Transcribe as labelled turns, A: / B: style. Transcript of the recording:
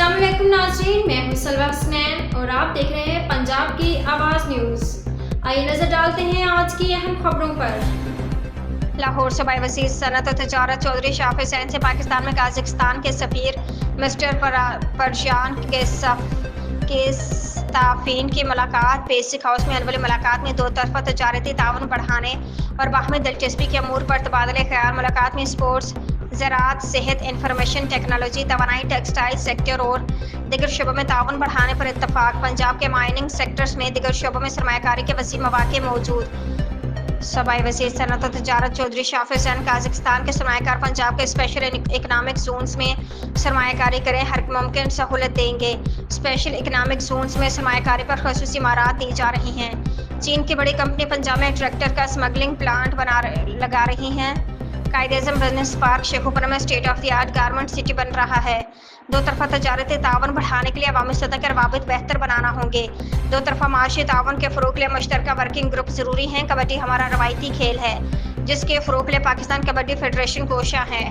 A: अस्सलाम वालेकुम नाज़रीन, मैं हूं सलवा हसनैन और आप देख रहे हैं पंजाब की आवाज़ न्यूज़। आइए नज़र डालते हैं आज की अहम खबरों पर।
B: लाहौर सूबाई वज़ीर सनअत और तजारत चौधरी शाफिर हुसैन से पाकिस्तान में काज़ाकिस्तान के सफ़ीर मिस्टर परशान के स्ताफीन की मुलाकात। बेसिक हाउस में होने वाली मुलाकात में दो तरफा तजारती ताउन बढ़ाने और बाहमी दिलचस्पी के अमूर पर तबादले ख्याल। मुलाकात में स्पोर्ट्स, ज़राअत, सेहत, इंफॉर्मेशन टेक्नोलॉजी, तवानाई, टेक्सटाइल सेक्टर और दीगर शोबों में ताउन बढ़ाने पर इत्तफाक। पंजाब के माइनिंग सेक्टर्स में दीगर शोबों में सरमायाकारी के वसी मौक़े मौजूद। सूबाई वज़ीर सनअत और तजारत चौधरी शाफिर हुसैन काज़ाकिस्तान के सरमायाकार पंजाब के स्पेशल इकनॉमिक जोन्स में सरमायाकारी करें, हर मुमकिन सहूलत देंगे। स्पेशल इकनॉमिक जोन्स में सरमायाकारी पर ख़ुसूसी इमारत दी जा रही हैं। चीन की बड़ी कंपनी पंजाब में ट्रैक्टर का स्मगलिंग प्लांट लगा रही हैं। कायद-ए-आज़म बिजनेस पार्क शेखुपुरा में state of the art garment city बन रहा है। दो तरफा तजारती ताउन बढ़ाने के लिए अवामी सतह के रवाबित बेहतर बनाना होंगे। दो तरफा माशी ताउन के फ़रोग़ के लिए मुश्तरका वर्किंग ग्रुप ज़रूरी हैं। कबड्डी हमारा रवायती खेल है जिसके फ़रोग़ के लिए पाकिस्तान कबड्डी फेडरेशन कोशा है।